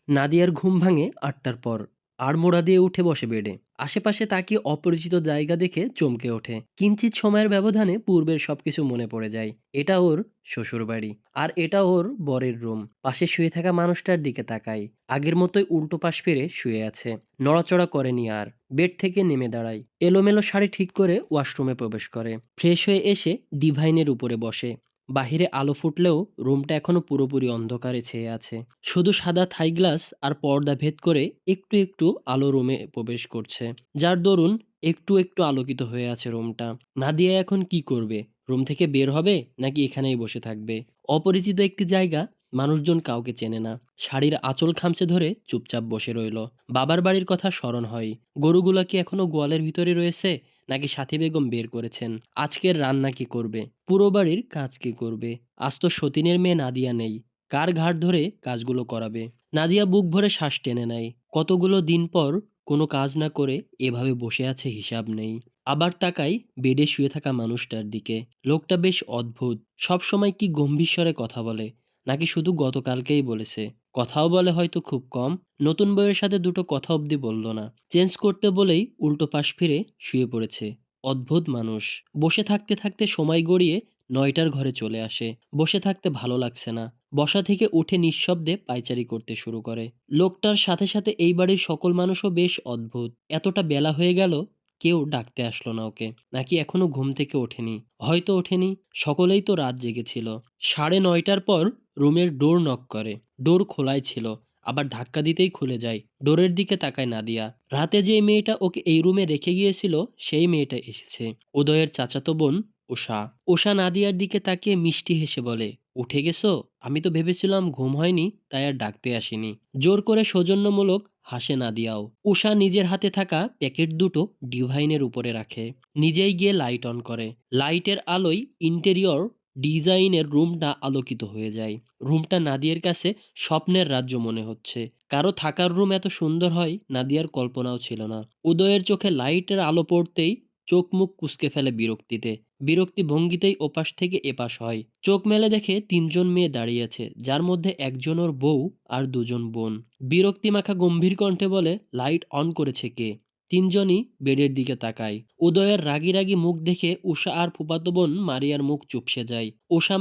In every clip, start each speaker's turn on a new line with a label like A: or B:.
A: নাদিয়ার ঘুম ভাঙে ৮টার পর। আড়মোড়া দিয়ে উঠে বসে বেডে। আশেপাশে তাকিয়ে অপরিচিত জায়গা দেখে চমকে ওঠে। কিঞ্চিত সময়ের ব্যবধানে পূর্বের সবকিছু মনে পড়ে যায়। এটা ওর শ্বশুরবাড়ি। আর এটা ওর বরের রুম। পাশে শুয়ে থাকা মানুষটার দিকে তাকায়। আগের মতোই উল্টো পাশ ফিরে শুয়ে আছে। নড়াচড়া করেনি আর। বেড থেকে নেমে দাঁড়ায়। এলোমেলো শাড়ি ঠিক করে ওয়াশরুমে প্রবেশ করে। ফ্রেশ হয়ে এসে ডিভাইনের উপরে বসে। বাহিরে আলো ফুটলেও রুমটা এখনো পুরোপুরি অন্ধকারে ছেয়ে আছে। শুধু সাদা থাই গ্লাস আর পর্দা ভেদ করে একটু একটু আলো রুমে প্রবেশ করছে, যার দরুন একটু একটু আলোকিত হয়ে আছে রুমটা। নাদিয়া এখন কি করবে? রুম থেকে বের হবে নাকি এখানেই বসে থাকবে? অপরিচিত একটি জায়গা, মানুষজন কাউকে চেনে না। শাড়ির আঁচল খামচে ধরে চুপচাপ বসে রইল। বাবার বাড়ির কথা স্মরণ হয়। গরুগুলা কি এখনো গোয়ালের ভিতরে রয়েছে, নাকি সাথী বেগম বের করেছেন? আজকের রান্না কি করবে? পুরো বাড়ির কাজ কে করবে? আজ তো সতীনের মেয়ে নাদিয়া নেই। কার ঘাড় ধরে কাজগুলো করাবে? নাদিয়া বুক ভরে শ্বাস টেনে নেয়। কতগুলো দিন পর কোনো কাজ না করে এভাবে বসে আছে হিসাব নেই। আবার তাকাই বেডে শুয়ে থাকা মানুষটার দিকে। লোকটা বেশ অদ্ভুত। সবসময় কি গম্ভীর স্বরে কথা বলে, নাকি শুধু গতকালকেই বলেছে? কথাও বলে হয়তো খুব কম। নতুন বউয়ের সাথে দুটো কথা অবধি বলল না। চেঞ্জ করতে বলেই উল্টো পাশ ফিরে শুয়ে পড়েছে। অদ্ভুত মানুষ। বসে থাকতে থাকতে সময় গড়িয়ে ৯টার ঘরে চলে আসে। বসে থাকতে ভালো লাগছে না। বসা থেকে উঠে নিঃশব্দে পায়চারি করতে শুরু করে। লোকটার সাথে সাথে এই বাড়ির সকল মানুষও বেশ অদ্ভুত। এতটা বেলা হয়ে গেল, কেউ ডাকতে আসলো না ওকে। নাকি এখনো ঘুম থেকে ওঠেনি? হয়তো ওঠেনি। সকলেই তো রাত জেগেছিল। ৯:৩০ পর রুমের ডোর নক করে। ডোর খোলাই ছিল। আবার ধাক্কা দিতেই খুলে যায়। ডোরের দিকে তাকায় নাদিয়া। রাতে যে মেয়েটা ওকে এই রুমে রেখে গিয়েছিল, সেই মেয়েটা এসেছে। উদয়ের চাচাতো বোন উষা। উষা নাদিয়ার দিকে তাকিয়ে মিষ্টি হেসে বলে, উঠে গেছো? আমি তো ভেবেছিলাম ঘুম হয়নি, তাই আর ডাকতে আসিনি। জোর করে সৌজন্যমূলক হাসে নাদিয়াও। উষা নিজের হাতে থাকা প্যাকেট দুটো ডিভাইনের উপরে রাখে। নিজেই গিয়ে লাইট অন করে। লাইটের আলোয় ইন্টেরিয়র ডিজাইনের রুমটা আলোকিত হয়ে যায়। রুমটা নাদিয়ার কাছে স্বপ্নের রাজ্য মনে হচ্ছে। কারো থাকার রুম এত সুন্দর হয় নাদিয়ার কল্পনাও ছিল না। উদয়ের চোখে লাইটের আলো পড়তেই চোখ মুখ কুঁচকে ফেলে বিরক্তিতে। বিরক্তি ভঙ্গিতেই ওপাশ থেকে এপাশ হয়। চোখ মেলে দেখে ৩ জন মেয়ে দাঁড়িয়ে আছে, যার মধ্যে একজন ওর বউ আর ২ জন বোন। বিরক্তি মাখা গম্ভীর কণ্ঠে বলে, লাইট অন করেছে কে? ৩ জনই বেডের দিকে তাকায়। উদয়ের রাগী রাগী মুখ দেখে উষা আর ফুফাতো বোন মারিয়ার মুখ চুপসে যায়। উষা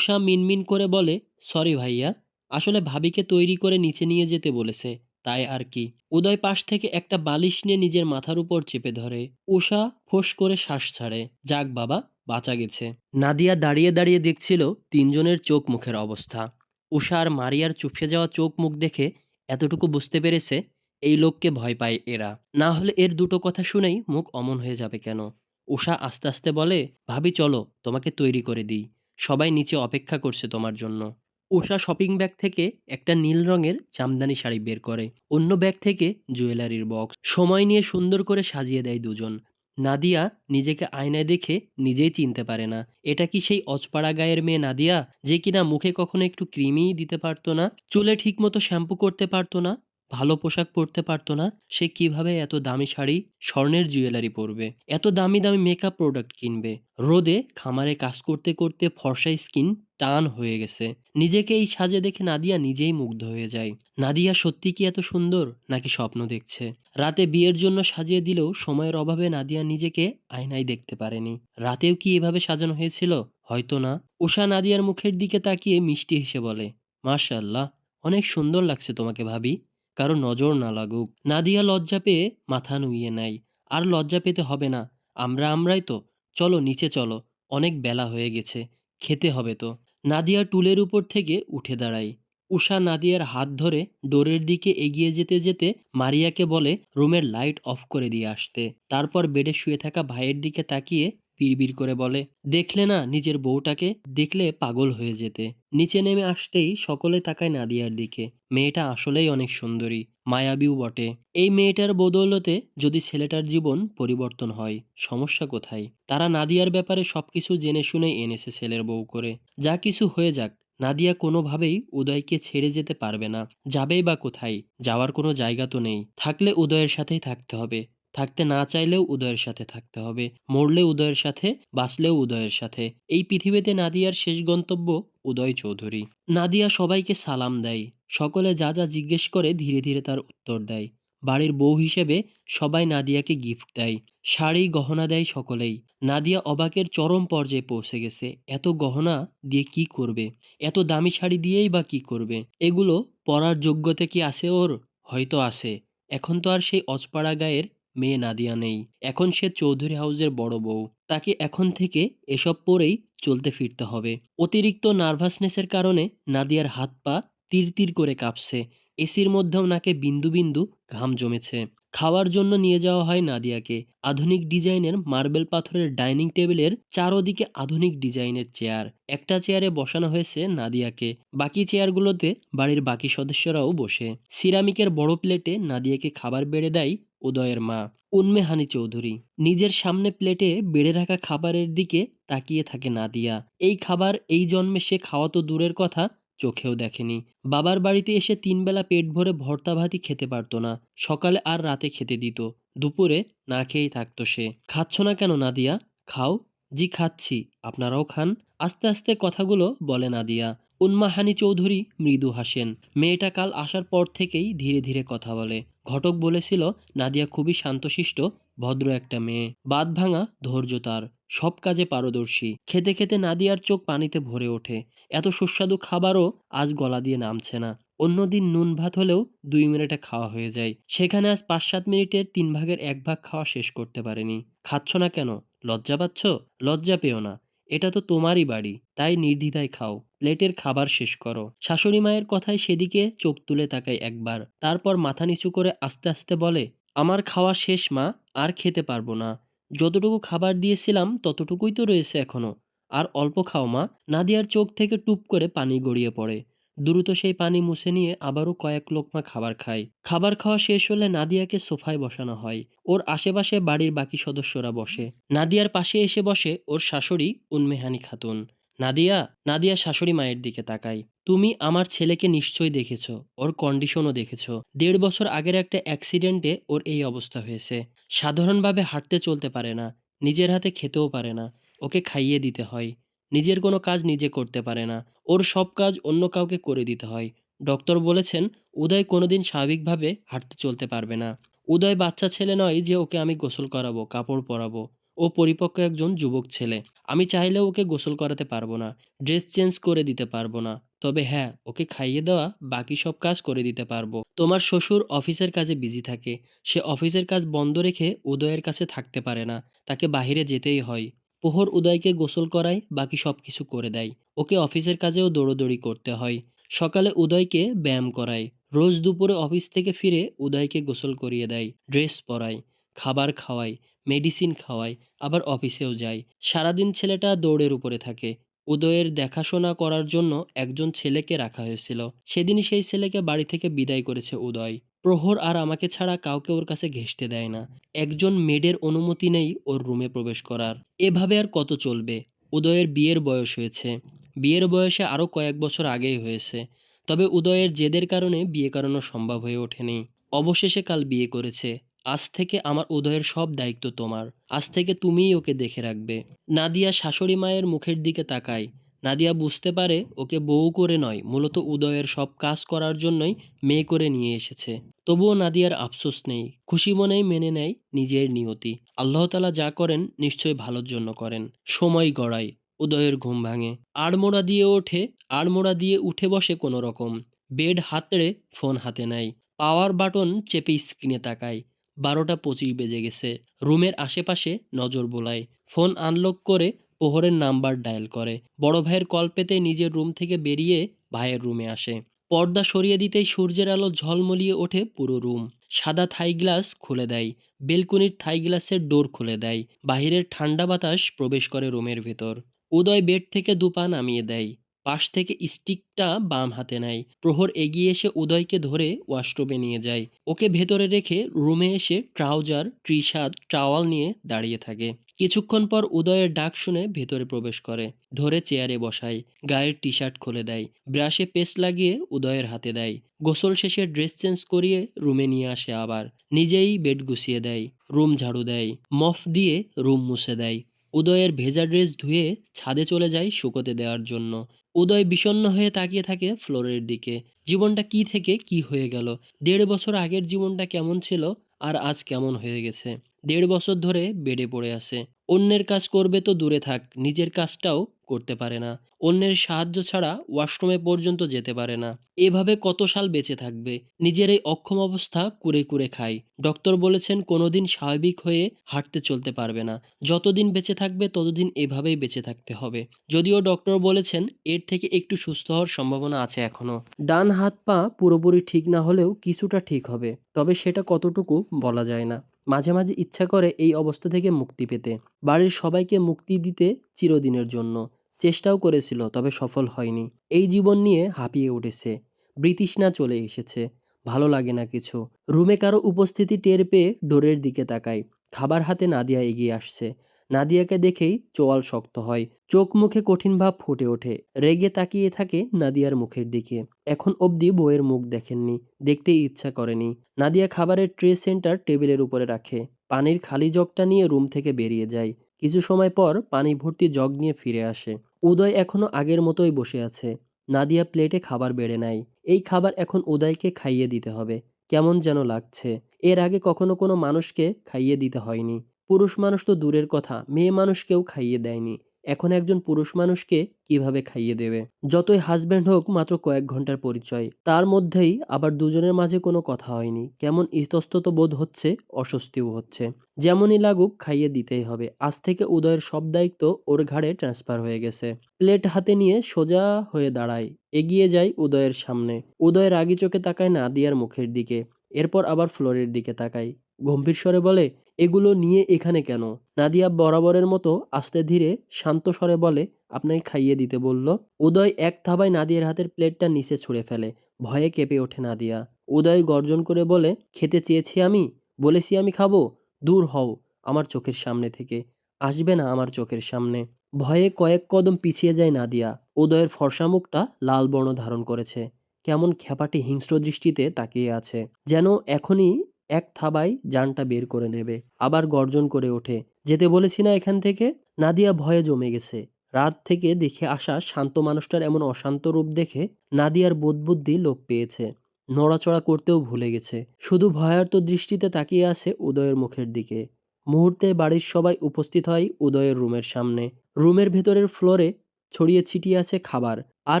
A: মিনমিন করে বলে, সরি ভাইয়া, আসলে ভাবিকে তৈরি করে নিচে নিয়ে যেতে বলেছে, তাই আর কি। উদয় পাশ থেকে একটা বালিশ নিয়ে নিজের মাথার উপর চেপে ধরে। উষা ফোঁস করে শ্বাস ছাড়ে। যাক বাবা, বাঁচা গেছে। নাদিয়া দাঁড়িয়ে দাঁড়িয়ে দেখছিল ৩ জনের চোখ মুখের অবস্থা। উষা আর মারিয়ার চুপসে যাওয়া চোখ মুখ দেখে এতটুকু বুঝতে পেরেছে, এই লোককে ভয় পায় এরা। না হলে এর দুটো কথা শুনেই মুখ অমন হয়ে যাবে কেন? উষা আস্তে আস্তে বলে, ভাবি চলো, তোমাকে তৈরি করে দিই। সবাই নিচে অপেক্ষা করছে তোমার জন্য। উষা শপিং ব্যাগ থেকে একটা নীল রঙের জামদানি শাড়ি বের করে। অন্য ব্যাগ থেকে জুয়েলারির বক্স। সময় নিয়ে সুন্দর করে সাজিয়ে দেয় ২ জন। নাদিয়া নিজেকে আয়নায় দেখে নিজেই চিনতে পারে না। এটা কি সেই অজপাড়া গাঁয়ের মেয়ে নাদিয়া, যে কিনা মুখে কখনো একটু ক্রিমই দিতে পারতো না, চুলে ঠিকমতো শ্যাম্পু করতে পারতো না, ভালো পোশাক পরতে পারতো না? সে কিভাবে এত দামি শাড়ি, স্বর্ণের জুয়েলারি পরবে? এত দামি দামি মেকআপ প্রোডাক্ট কিনবে? রোদে খামারে কাজ করতে করতে ফর্সা স্কিন টান হয়ে গেছে। নিজেকে এই সাজে দেখে নাদিয়া নিজেই মুগ্ধ হয়ে যায়। নাদিয়া সত্যি কি এত সুন্দর, নাকি স্বপ্ন দেখছে? রাতে বিয়ের জন্য সাজিয়ে দিলেও সময়ের অভাবে নাদিয়া নিজেকে আয়নায় দেখতে পারেনি। রাতেও কি এভাবে সাজানো হয়েছিল? হয়তো না। উষা নাদিয়ার মুখের দিকে তাকিয়ে মিষ্টি হেসে বলে, মাশাআল্লাহ, অনেক সুন্দর লাগছে তোমাকে ভাবি। কারো নজর না লাগুক। নাদিয়া লজ্জা পেয়ে মাথা নুইয়ে নেয়। আর লজ্জা পেতে হবে না। আমরাই তো। চলো নিচে চলো। অনেক বেলা হয়ে গেছে। খেতে হবে তো। নাদিয়া টুলের উপর থেকে উঠে দাঁড়ায়। উষা নাদিয়ার হাত ধরে ডোরের দিকে এগিয়ে যেতে যেতে মারিয়াকে বলে রুমের লাইট অফ করে দিয়ে আসতে। তারপর বেডে শুয়ে থাকা ভাইয়ের দিকে তাকিয়ে বিড়বিড় করে বলে, দেখলে না নিজের বউটাকে? দেখলে পাগল হয়ে যেতে। নিচে নেমে আসতেই সকলে তাকায় নাদিয়ার দিকে। মেয়েটা আসলেই অনেক সুন্দরী, মায়াবীও বটে। এই মেয়েটার বদৌলতে যদি ছেলেটার জীবন পরিবর্তন হয়, সমস্যা কোথায়? তারা নাদিয়ার ব্যাপারে সবকিছু জেনে শুনেই এনেছে ছেলের বউ করে। যা কিছু হয়ে যাক, নাদিয়া কোনোভাবেই উদয়কে ছেড়ে যেতে পারবে না। যাবেই বা কোথায়? যাওয়ার কোনো জায়গা তো নেই। থাকলে উদয়ের সাথেই থাকতে হবে। থাকতে না চাইলেও উদয়ের সাথে থাকতে হবে। মরলে উদয়ের সাথে, বাঁচলেও উদয়ের সাথে। এই পৃথিবীতে নাদিয়ার শেষ গন্তব্য উদয় চৌধুরী। নাদিয়া সবাইকে সালাম দেয়। সকলে যা যা জিজ্ঞেস করে ধীরে ধীরে তার উত্তর দেয়। বাড়ির বউ হিসেবে সবাই নাদিয়াকে গিফট দেয়, শাড়ি গহনা দেয় সকলেই। নাদিয়া অবাকের চরম পর্যায়ে পৌঁছে গেছে। এত গহনা দিয়ে কি করবে? এত দামি শাড়ি দিয়েই বা কি করবে? এগুলো পরার যোগ্যতা কি আছে ওর? হয়তো আছে। এখন তো আর সেই অজপাড়া গাঁয়ের মেয়ে নাদিয়া নেই। এখন সে চৌধুরী হাউসের বড় বউ। তাকে এখন থেকে এসব পরেই চলতে ফিরতে হবে। অতিরিক্ত নার্ভাসনেসের কারণে নাদিয়ার হাত পা তির তির করে কাঁপছে। এসির মধ্যেও নাকে বিন্দু বিন্দু ঘাম জমেছে। খাওয়ার জন্য নিয়ে যাওয়া হয় নাদিয়াকে। আধুনিক ডিজাইনের মার্বেল পাথরের ডাইনিং টেবিলের চারদিকে আধুনিক ডিজাইনের চেয়ার। একটা চেয়ারে বসানো হয়েছে নাদিয়াকে। বাকি চেয়ারগুলোতে বাড়ির বাকি সদস্যরাও বসে। সিরামিকের বড় প্লেটে নাদিয়াকে খাবার বেড়ে দেয় উদয়ের মা, উন্মেহানি চৌধুরী। নিজের সামনে প্লেটে বেড়ে রাখা খাবারের দিকে তাকিয়ে থাকে নাদিয়া। এই খাবার এই জন্মে সে খাওয়া তো দূরের কথা, চোখেও দেখেনি। বাবার বাড়িতে এসে ৩ বেলা পেট ভরে ভর্তা ভাতই খেতে পারত না। সকালে আর রাতে খেতে দিত। দুপুরে না খেয়েই থাকতো সে। "খাচ্ছ না কেন নাদিয়া? খাও।" "জি খাচ্ছি, আপনারাও খান।" আস্তে আস্তে কথাগুলো বলে নাদিয়া। উন্মাহানি চৌধুরী মৃদু হাসেন। মেয়েটা কাল আসার পর থেকেই ধীরে ধীরে কথা বলে। ঘটক বলেছিল নাদিয়া খুবই শান্তশিষ্ট, ভদ্র একটা মেয়ে। বাঁধ ভাঙা ধৈর্য তার। সব কাজে পারদর্শী। খেতে খেতে নাদিয়ার চোখ পানিতে ভরে ওঠে। এত সুস্বাদু খাবারও আজ গলা দিয়ে নামছে না। অন্যদিন নুন ভাত হলেও ২ মিনিটে খাওয়া হয়ে যায়। সেখানে আজ ৫-৭ মিনিটের ৩ ভাগের ১ ভাগ খাওয়া শেষ করতে পারেনি। "খাচ্ছ না কেন? লজ্জা পাচ্ছ? লজ্জা পেও না। এটা তো তোমারই বাড়ি, তাই নির্দ্বিধায় খাও। প্লেটের খাবার শেষ করো।" শাশুড়ি মায়ের কথায় সেদিকে চোখ তুলে তাকায় একবার। তারপর মাথা নিচু করে আস্তে আস্তে বলে, "আমার খাওয়া শেষ মা, আর খেতে পারবো না। যতটুকু খাবার দিয়েছিলাম ততটুকুই তো রয়েছে এখনো। আর অল্প খাও মা।" নাদিয়ার চোখ থেকে টুপ করে পানি গড়িয়ে পড়ে। দ্রুত সেই পানি মুছে নিয়ে আবারও কয়েক লোকমা খাবার খায়। খাবার খাওয়া শেষ হলে নাদিয়াকে সোফায় বসানো হয়। ওর আশেপাশে বাড়ির বাকি সদস্যরা বসে। নাদিয়ার পাশে এসে বসে ওর শাশুড়ি উন্মেহানি খাতুন। "নাদিয়া।" নাদিয়া শাশুড়ি মায়ের দিকে তাকায়। "তুমি আমার ছেলেকে নিশ্চয়ই দেখেছো। ওর কন্ডিশনও দেখেছো। ১.৫ বছর আগের একটা অ্যাক্সিডেন্টে ওর এই অবস্থা হয়েছে। সাধারণভাবে হাঁটতে চলতে পারে না। নিজের হাতে খেতেও পারে না। ওকে খাইয়ে দিতে হয়। নিজের কোনো কাজ নিজে করতে পারে না। ওর সব কাজ অন্য কাউকে করে দিতে হয়। ডক্টর বলেছেন উদয় কোনোদিন স্বাভাবিকভাবে হাঁটতে চলতে পারবে না। উদয় বাচ্চা ছেলে নয় যে ওকে আমি গোসল করাবো, কাপড় পরাবো। ও পরিপক্ক একজন যুবক ছেলে। আমি চাইলেও ওকে গোসল করাতে পারবো না। ড্রেস চেঞ্জ করে দিতে পারবো না। তবে হ্যাঁ, ওকে খাইয়ে দেওয়া, বাকি সব কাজ করে দিতে পারবো। তোমার শ্বশুর অফিসের কাজে বিজি থাকে। সে অফিসের কাজ বন্ধ রেখে উদয়ের কাছে থাকতে পারে না। তাকে বাহিরে যেতেই হয়। প্রহর উদয়কে গোসল করায়, বাকি সবকিছু করে দেয়। ওকে অফিসের কাজেও দৌড়দৌড়ি করতে হয়। সকালে উদয়কে ব্যায়াম করায়। রোজ দুপুরে অফিস থেকে ফিরে উদয়কে গোসল করিয়ে দেয়, ড্রেস পরায়, খাবার খাওয়ায়, মেডিসিন খাওয়ায়, আবার অফিসেও যায়। সারাদিন ছেলেটা দৌড়ের উপরে থাকে। উদয়ের দেখাশোনা করার জন্য একজন ছেলেকে রাখা হয়েছিল। সেদিনই সেই ছেলেকে বাড়ি থেকে বিদায় করেছে উদয়। প্রহর আর আমাকে ছাড়া কাউকে ওর কাছে ঘেঁষতে দেয় না। একজন মেডের অনুমতি নেই ওর রুমে প্রবেশ করার। এভাবে আর কত চলবে? উদয়ের বিয়ের বয়স হয়েছে। বিয়ের বয়সে আরও কয়েক বছর আগেই হয়েছে। তবে উদয়ের জেদের কারণে বিয়ে করানো সম্ভব হয়ে ওঠেনি। অবশেষে কাল বিয়ে করেছে। আজ থেকে আমার উদয়ের সব দায়িত্ব তোমার। আজ থেকে তুমিই ওকে দেখে রাখবে। নাদিয়া শাশুড়ি মায়ের মুখের দিকে তাকায়। নাদিয়া বুঝতে পারে ওকে বউ করে নয়, মূলত উদয়ের সব কাজ করার জন্যই মেয়ে করে নিয়ে এসেছে। তবুও নাদিয়ার আফসোস নেই। খুশি মনেই মেনে নেয় নিজের নিয়তি। আল্লাহ তাআলা যা করেন নিশ্চয়ই ভালোর জন্য করেন। সময় গড়ায়। উদয়ের ঘুম ভাঙে। আড়মোড়া দিয়ে উঠে বসে কোনো রকম। বেড হাতড়ে ফোন হাতে নেয়। পাওয়ার বাটন চেপে স্ক্রিনে তাকায়। ১২টা ২৫ বেজে গেছে। রুমের আশেপাশে নজর বোলায়। ফোন আনলক করে প্রহরের নাম্বার ডায়াল করে। বড় ভাইয়ের কল পেতে নিজের রুম থেকে বেরিয়ে ভাইয়ের রুমে আসে। পর্দা সরিয়ে দিতেই সূর্যের আলো ঝলমলিয়ে ওঠে পুরো রুম। সাদা থাই গ্লাস খুলে দেয়। বেলকনির থাই গ্লাসের ডোর খুলে দেয়। বাহিরের ঠান্ডা বাতাস প্রবেশ করে রুমের ভেতর। উদয় বেড থেকে দুপা নামিয়ে দেয়। পাশ থেকে স্টিকটা বাম হাতে নেয়। প্রহর এগিয়ে এসে উদয়কে ধরে ওয়াশরুমে নিয়ে যায়। ওকে ভেতরে রেখে রুমে এসে ট্রাউজার, টি-শার্ট, টাওয়াল নিয়ে দাঁড়িয়ে থাকে। কিছুক্ষণ পর উদয়ের ডাক শুনে ভেতরে প্রবেশ করে। ধরে চেয়ারে বসায়। গায়ের টি-শার্ট খুলে দেয়। ব্রাশে পেস্ট লাগিয়ে উদয়ের হাতে দেয়। গোসল শেষে ড্রেস চেঞ্জ করিয়ে রুমে নিয়ে আসে আবার। নিজেই বেড গুছিয়ে দেয়। রুম ঝাড়ু দেয়। মপ দিয়ে রুম মুছে দেয়। উদয়ের ভেজা ড্রেস ধুয়ে ছাদে চলে যায় শুকোতে দেওয়ার জন্য। উদয় বিষণ্ণ হয়ে তাকিয়ে থাকে ফ্লোরের দিকে। জীবনটা কি থেকে কি হয়ে গেল? ১.৫ বছর আগের জীবনটা কেমন ছিল আর আজ কেমন হয়ে গেছে? ১.৫ বছর ধরে বেডে পড়ে আছে। অন্যের কাজ করবে তো দূরে থাক, নিজের কাজটাও করতে পারে না। অন্যের সাহায্য ছাড়া ওয়াশরুমে পর্যন্ত যেতে পারে না। এভাবে কত সাল বেঁচে থাকবে? নিজের এই অক্ষম অবস্থা কুরে, কুরে খায়। ডক্টর বলেছেন কোনোদিন স্বাভাবিক হয়ে হাঁটতে চলতে পারবে না। যতদিন বেঁচে থাকবে ততদিন এভাবেই বেঁচে থাকতে হবে। যদিও ডক্টর বলেছেন এর থেকে একটু সুস্থ হওয়ার সম্ভাবনা আছে এখনো। ডান হাত পা পুরোপুরি ঠিক না হলেও কিছুটা ঠিক হবে। তবে সেটা কতটুকু বলা যায় না। মাঝে, মাঝে ইচ্ছা করে এই অবস্থা থেকে মুক্তি পেতে। বাড়ির সবাইকে মুক্তি দিতে চিরদিনের জন্য। চেষ্টাও করেছিল তবে সফল হয়নি। এই জীবন নিয়ে হাঁপিয়ে উঠেছে। বিতৃষ্ণা চলে এসেছে। ভালো লাগে না কিছু। রুমে কারো উপস্থিতি টের পেয়ে ডোরের দিকে তাকাই। খাবার হাতে নাদিয়া এগিয়ে আসছে। নাদিয়াকে দেখেই চোয়াল শক্ত হয়। চোখ মুখে কঠিন ভাব ফুটে ওঠে। রেগে তাকিয়ে থাকে নাদিয়ার মুখের দিকে। এখন অবধি বউয়ের মুখ দেখেননি। দেখতেই ইচ্ছা করেনি। নাদিয়া খাবারের ট্রে সেন্টার টেবিলের উপরে রাখে। পানির খালি জগটা নিয়ে রুম থেকে বেরিয়ে যায়। কিছু সময় পর পানি ভর্তি জগ নিয়ে ফিরে আসে। উদয় এখনো আগের মতোই বসে আছে। নাদিয়া প্লেটে খাবার বেড়ে নেয়। এই খাবার এখন উদয়কে খাইয়ে দিতে হবে। কেমন যেন লাগছে। এর আগে কখনো কোনো মানুষকে খাইয়ে দিতে হয়নি। পুরুষ মানুষ তো দূরের কথা, মেয়ে মানুষকেও খাইয়ে দেয়নি। এখন একজন পুরুষ মানুষকে কিভাবে খাইয়ে দেবে? যতই হাসব্যান্ড হোক মাত্র কয়েক ঘন্টার পরিচয়। তার মধ্যেই আবার দুজনের মাঝে কোনো কথা হয়নি। কেমন ইতস্তত বোধ হচ্ছে, অস্বস্তিও হচ্ছে। যেমনই লাগুক খাইয়ে দিতেই হবে। আজ থেকে উদয়ের সব দায়িত্ব ওর ঘাড়ে ট্রান্সফার হয়ে গেছে। প্লেট হাতে নিয়ে সোজা হয়ে দাঁড়ায়। এগিয়ে যায় উদয়ের সামনে। উদয় রাগী চোখে তাকায় নাদিয়ার মুখের দিকে। এরপর আবার ফ্লোরের দিকে তাকায়। গম্ভীর স্বরে বলে, এগুলো নিয়ে এখানে কেন? নাদিয়া বরাবরের মতো আস্তে ধীরে শান্ত স্বরে বলে, আপনাকে খাইয়ে দিতে বলল। উদয় এক থাবায় নাদিয়ার হাতের প্লেটটা নিচে ছুঁড়ে ফেলে। ভয়ে কেঁপে ওঠে নাদিয়া। উদয় গর্জন করে বলে, খেতে চেয়েছি আমি? বলেছি আমি খাবো? দূর হও আমার চোখের সামনে থেকে। আসবে না আমার চোখের সামনে। ভয়ে কয়েক কদম পিছিয়ে যায় নাদিয়া। উদয়ের ফর্সা মুখটা লাল বর্ণ ধারণ করেছে। কেমন খ্যাপাটে হিংস্র দৃষ্টিতে তাকিয়ে আছে। যেন এখনই এক থাবায় জানটা বের করে নেবে। আবার গর্জন করে ওঠে, যেতে বলেছি না এখান থেকে? নাদিয়া ভয়ে জমে গেছে। রাত থেকে দেখে আসা শান্ত মানুষটার এমন অশান্ত রূপ দেখে নাদিয়ার বোধবুদ্ধি লোপ পেয়েছে। নড়াচড়া করতেও ভুলে গেছে। শুধু ভয়ার্ত দৃষ্টিতে তাকিয়ে আছে উদয়ের মুখের দিকে। মুহূর্তে বাড়ির সবাই উপস্থিত হয় উদয়ের রুমের সামনে। রুমের ভেতরের ফ্লোরে ছড়িয়ে ছিটিয়ে আছে খাবার আর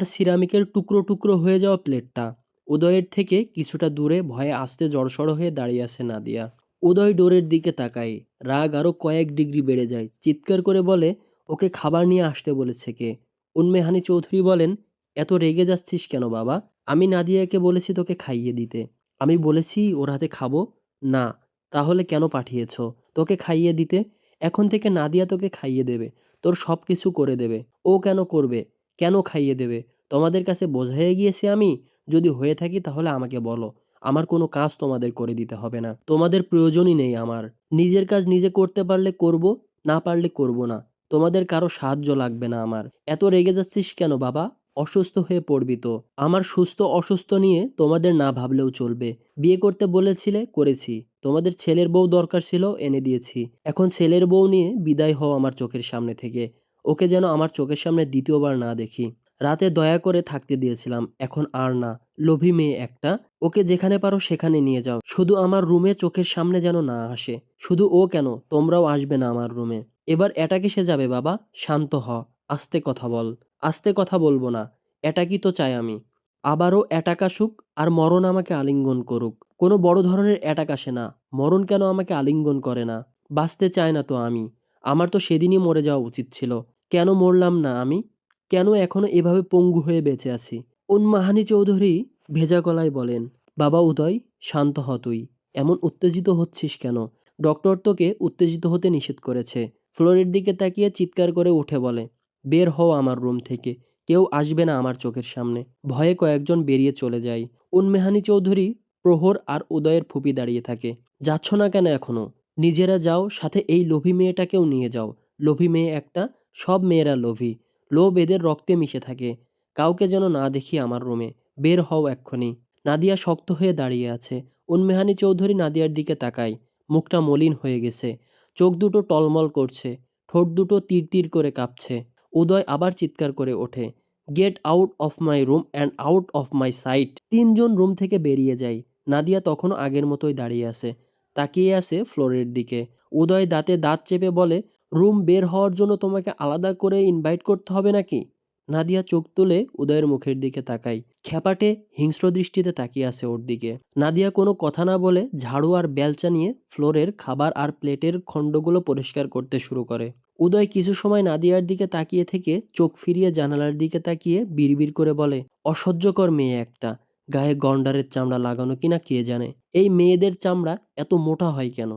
A: সিরামিকের টুকরো টুকরো হয়ে যাওয়া প্লেটটা। উদয়ের থেকে কিছুটা দূরে ভয়ে আস্তে জড়সড় হয়ে দাঁড়িয়ে আছে নাদিয়া। উদয় ডোরের দিকে তাকায়। রাগ আরো কয়েক ডিগ্রি বেড়ে যায়। চিৎকার করে বলে, ওকে খাবার নিয়ে আসতে বলেছে কে? উন্মেহানি চৌধুরী বলেন, এত রেগে যাচ্ছিস কেন বাবা? আমি নাদিয়াকে বলেছি তোকে খাইয়ে দিতে। আমি বলেছি ওর হাতে খাবো? না। তাহলে কেন পাঠিয়েছ? তোকে খাইয়ে দিতে। এখন থেকে নাদিয়া তোকে খাইয়ে দেবে। তোর সবকিছু করে দেবে। ও কেন করবে? কেন খাইয়ে দেবে? তোমাদের কাছে বোঝা হয়ে গিয়েছি আমি? যদি হয়ে থাকি তাহলে আমাকে বলো। আমার কোনো কাজ তোমাদের করে দিতে হবে না। তোমাদের প্রয়োজনই নেই আমার। নিজের কাজ নিজে করতে পারলে করব, না পারলে করব না। তোমাদের কারো সাহায্য লাগবে না আমার। এত রেগে যাচ্ছিস কেন বাবা? অসুস্থ হয়ে পড়বি তো। আমার সুস্থ অসুস্থ নিয়ে তোমাদের না ভাবলেও চলবে। বিয়ে করতে বলেছিলে, করেছি। তোমাদের ছেলের বউ দরকার ছিল, এনে দিয়েছি। এখন ছেলের বউ নিয়ে বিদায় হও আমার চোখের সামনে থেকে। ওকে যেন আমার চোখের সামনে দ্বিতীয়বার না দেখি। রাতে দয়া করে থাকতে দিয়েছিলাম, এখন আর না। লোভী মেয়ে একটা। ওকে যেখানে পারো সেখানে নিয়ে যাও। শুধু আমার রুমে চোখের সামনে যেন না আসে। শুধু ও কেন, তোমরাও আসবে না আমার রুমে। এবার এটা কিসে যাবে বাবা? শান্ত হ। আস্তে কথা বল। আস্তে কথা বলবো না। এটা কি তো চাই আমি। আবারও অ্যাটাক আসুক আর মরণ আমাকে আলিঙ্গন করুক। কোনো বড় ধরনের অ্যাটাক আসে না। মরণ কেন আমাকে আলিঙ্গন করে না? বাঁচতে চাই না তো আমি। আমার তো সেদিনই মরে যাওয়া উচিত ছিল। কেন মরলাম না আমি? কেন এখনো এভাবে পঙ্গু হয়ে বেঁচে আছি? উন্মাহানী চৌধুরী ভেজা গলায় বলেন, বাবা উদয়, শান্ত হ তুই। এমন উত্তেজিত হচ্ছিস কেন? ডক্টর তোকে উত্তেজিত হতে নিষেধ করেছে। ফ্লোরের দিকে তাকিয়ে চিৎকার করে উঠে বলে, বের হও আমার রুম থেকে। কেউ আসবে না আমার চোখের সামনে। ভয়ে কয়েকজন বেরিয়ে চলে যায়। উন্মেহানী চৌধুরী, প্রহর আর উদয়ের ফুপি দাঁড়িয়ে থাকে। যাচ্ছ না কেন এখনো? নিজেরা যাও, সাথে এই লোভী মেয়েটাকেও নিয়ে যাও। লোভী মেয়ে একটা। সব মেয়েরা লোভী। লোভ এদের রক্তে মিশে থাকে। কাউকে যেন না দেখি আমার রুমে। বের হও এক্ষুনি। নাদিয়া শক্ত হয়ে দাঁড়িয়ে আছে। উন্মেহানী চৌধুরী নাদিয়ার দিকে তাকায়। মুখটা মলিন হয়ে গেছে। চোখ দুটো টলমল করছে। ঠোঁট দুটো তিরতির করে কাঁপছে। উদয় আবার চিৎকার করে ওঠে, get out of my room and out of my sight. তিনজন রুম থেকে বেরিয়ে যায়। নাদিয়া তখনও আগের মতোই দাঁড়িয়ে আছে, তাকিয়ে আছে ফ্লোরের দিকে। উদয় দাঁতে দাঁত চেপে বলে, রুম বের হওয়ার জন্য তোমাকে আলাদা করে ইনভাইট করতে হবে নাকি? নাদিয়া চোখ তুলে উদয়ের মুখের দিকে তাকায়। খ্যাপাটে হিংস্র দৃষ্টিতে তাকিয়ে আছে ওর দিকে। নাদিয়া কোনো কথা না বলে ঝাড়ু আর বেলচা নিয়ে ফ্লোরের খাবার আর প্লেটের খণ্ডগুলো পরিষ্কার করতে শুরু করে। উদয় কিছু সময় নাদিয়ার দিকে তাকিয়ে থেকে চোখ ফিরিয়ে জানালার দিকে তাকিয়ে বিড়বিড় করে বলে, অসহ্যকর মেয়ে একটা। গায়ে গন্ডারের চামড়া লাগানো কিনা কে জানে। এই মেয়েদের চামড়া এত মোটা হয় কেন?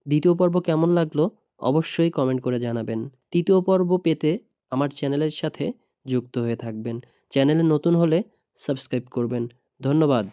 A: দ্বিতীয় পর্ব কেমন লাগলো অবশ্যই কমেন্ট করে জানাবেন। তৃতীয় পর্ব পেতে আমার চ্যানেলের সাথে যুক্ত হয়ে থাকবেন। চ্যানেলে নতুন হলে সাবস্ক্রাইব করবেন। ধন্যবাদ।